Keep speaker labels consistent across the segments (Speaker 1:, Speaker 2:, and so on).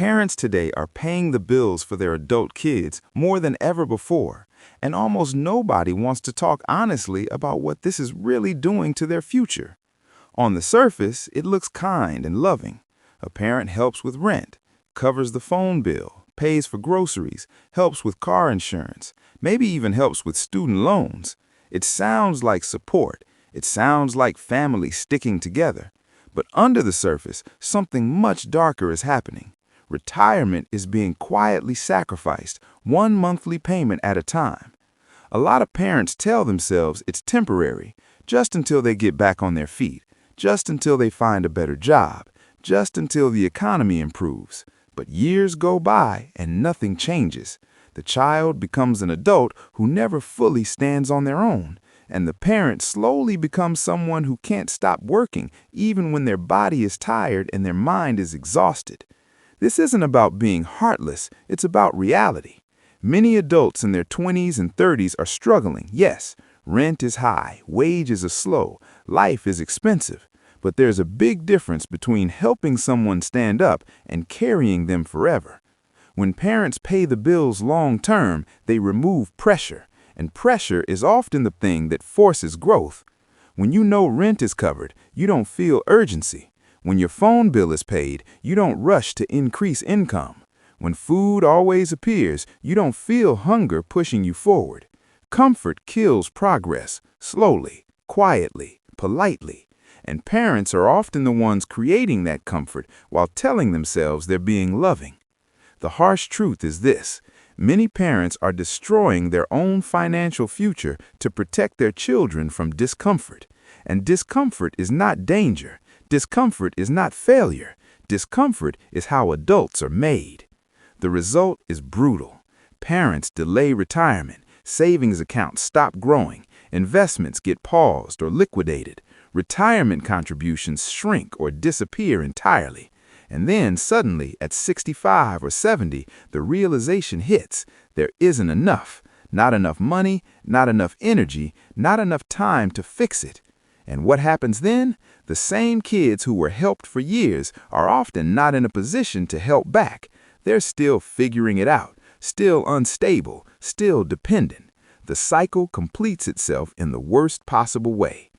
Speaker 1: Parents today are paying the bills for their adult kids more than ever before, and almost nobody wants to talk honestly about what this is really doing to their future. On the surface, it looks kind and loving. A parent helps with rent, covers the phone bill, pays for groceries, helps with car insurance, maybe even helps with student loans. It sounds like support. It sounds like family sticking together. But under the surface, something much darker is happening. Retirement is being quietly sacrificed, one monthly payment at a time. A lot of parents tell themselves it's temporary, just until they get back on their feet, just until they find a better job, just until the economy improves. But years go by and nothing changes. The child becomes an adult who never fully stands on their own, and the parent slowly becomes someone who can't stop working even when their body is tired and their mind is exhausted. This isn't about being heartless, it's about reality. Many adults in their 20s and 30s are struggling. Yes, rent is high, wages are slow, life is expensive. But there's a big difference between helping someone stand up and carrying them forever. When parents pay the bills long term, they remove pressure, and pressure is often the thing that forces growth. When you know rent is covered, you don't feel urgency. When your phone bill is paid, you don't rush to increase income. When food always appears, you don't feel hunger pushing you forward. Comfort kills progress, slowly, quietly, politely. And parents are often the ones creating that comfort while telling themselves they're being loving. The harsh truth is this: many parents are destroying their own financial future to protect their children from discomfort. And discomfort is not danger. Discomfort is not failure. Discomfort is how adults are made. The result is brutal. Parents delay retirement, savings accounts stop growing, investments get paused or liquidated, retirement contributions shrink or disappear entirely. And then suddenly, at 65 or 70, the realization hits: there isn't enough. Not enough money, not enough energy, not enough time to fix it. And what happens then? The same kids who were helped for years are often not in a position to help back. They're still figuring it out, still unstable, still dependent. The cycle completes itself in the worst possible way.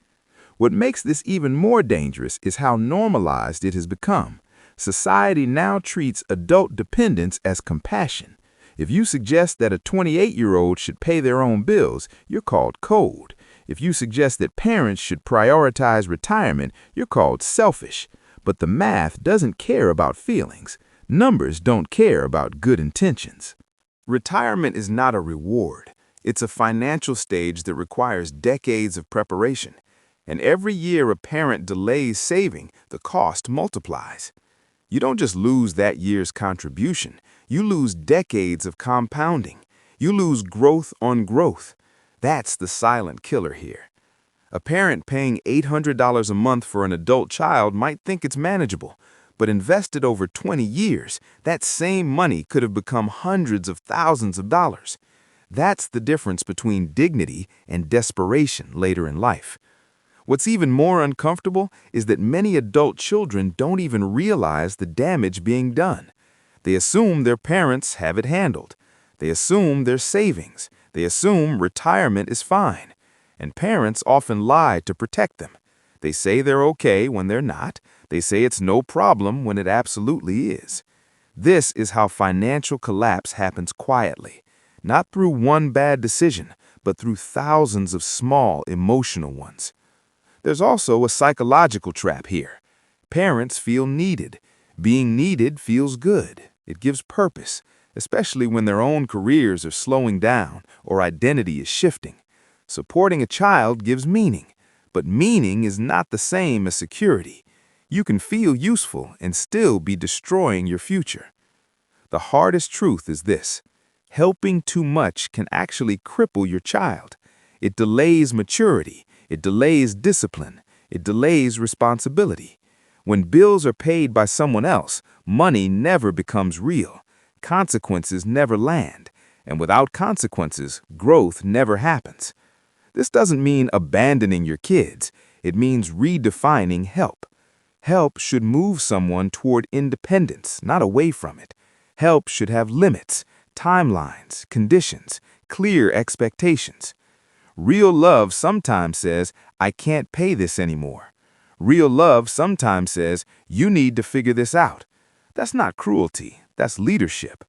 Speaker 1: What makes this even more dangerous is how normalized it has become. Society now treats adult dependence as compassion. If you suggest that a 28-year-old should pay their own bills, you're called cold. If you suggest that parents should prioritize retirement, you're called selfish. But the math doesn't care about feelings. Numbers don't care about good intentions. Retirement is not a reward. It's a financial stage that requires decades of preparation. And every year a parent delays saving, the cost multiplies. You don't just lose that year's contribution. You lose decades of compounding. You lose growth on growth. That's the silent killer here. A parent paying $800 a month for an adult child might think it's manageable, but invested over 20 years, that same money could have become hundreds of thousands of dollars. That's the difference between dignity and desperation later in life. What's even more uncomfortable is that many adult children don't even realize the damage being done. They assume their parents have it handled. They assume their savings. They assume retirement is fine. And parents often lie to protect them. They say they're okay when they're not. They say it's no problem when it absolutely is. This is how financial collapse happens quietly, not through one bad decision, but through thousands of small emotional ones. There's also a psychological trap here. Parents feel needed. Being needed feels good. It gives purpose, especially when their own careers are slowing down or identity is shifting. Supporting a child gives meaning, but meaning is not the same as security. You can feel useful and still be destroying your future. The hardest truth is this: helping too much can actually cripple your child. It delays maturity. It delays discipline. It delays responsibility. When bills are paid by someone else, money never becomes real. Consequences never land. And without consequences, growth never happens. This doesn't mean abandoning your kids. It means redefining help. Help should move someone toward independence, not away from it. Help should have limits, timelines, conditions, clear expectations. Real love sometimes says, I can't pay this anymore. Real love sometimes says, you need to figure this out. That's not cruelty, that's leadership.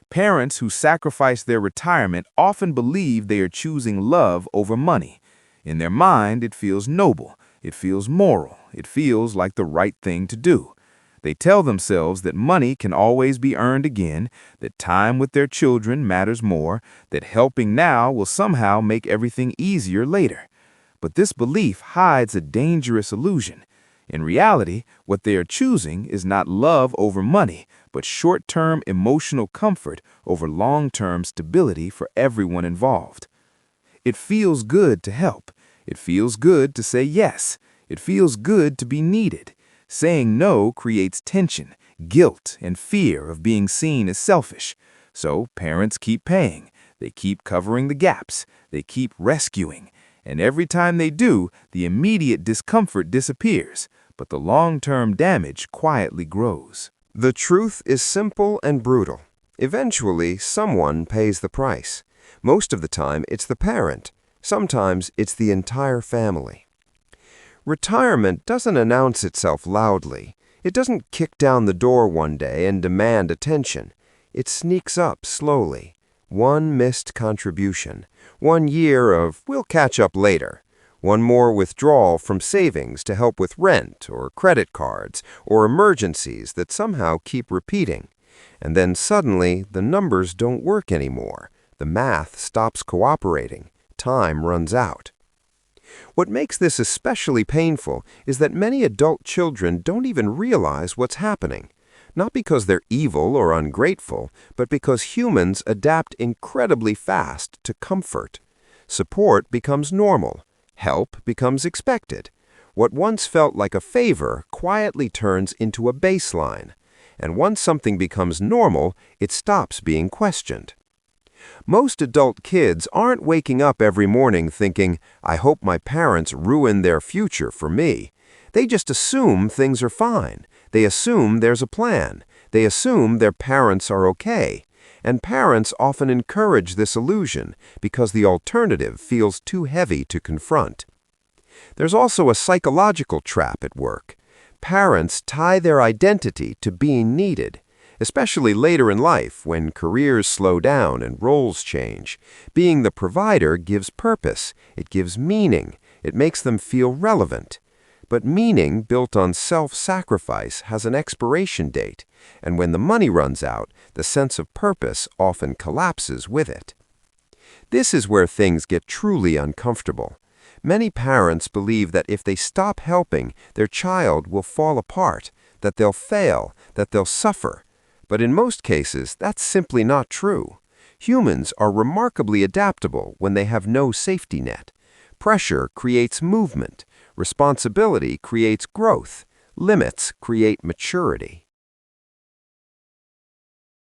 Speaker 1: Parents who sacrifice their retirement often believe they are choosing love over money. In their mind, it feels noble, it feels moral, it feels like the right thing to do. They tell themselves that money can always be earned again, that time with their children matters more, that helping now will somehow make everything easier later. But this belief hides a dangerous illusion. In reality, what they are choosing is not love over money, but short-term emotional comfort over long-term stability for everyone involved. It feels good to help. It feels good to say yes. It feels good to be needed. Saying no creates tension, guilt, and fear of being seen as selfish. So parents keep paying. They keep covering the gaps. They keep rescuing. And every time they do, the immediate discomfort disappears, but the long-term damage quietly grows.
Speaker 2: The truth is simple and brutal. Eventually, someone pays the price. Most of the time, it's the parent. Sometimes, it's the entire family. Retirement doesn't announce itself loudly. It doesn't kick down the door one day and demand attention. It sneaks up slowly. One missed contribution. 1 year of, we'll catch up later. One more withdrawal from savings to help with rent or credit cards or emergencies that somehow keep repeating. And then suddenly, the numbers don't work anymore. The math stops cooperating. Time runs out. What makes this especially painful is that many adult children don't even realize what's happening. Not because they're evil or ungrateful, but because humans adapt incredibly fast to comfort. Support becomes normal. Help becomes expected. What once felt like a favor quietly turns into a baseline. And once something becomes normal, it stops being questioned. Most adult kids aren't waking up every morning thinking, I hope my parents ruin their future for me. They just assume things are fine. They assume there's a plan. They assume their parents are okay. And parents often encourage this illusion because the alternative feels too heavy to confront. There's also a psychological trap at work. Parents tie their identity to being needed. Especially later in life, when careers slow down and roles change. Being the provider gives purpose, it gives meaning, it makes them feel relevant. But meaning built on self-sacrifice has an expiration date, and when the money runs out, the sense of purpose often collapses with it. This is where things get truly uncomfortable. Many parents believe that if they stop helping, their child will fall apart, that they'll fail, that they'll suffer. But in most cases, that's simply not true. Humans are remarkably adaptable when they have no safety net. Pressure creates movement. Responsibility creates growth. Limits create maturity.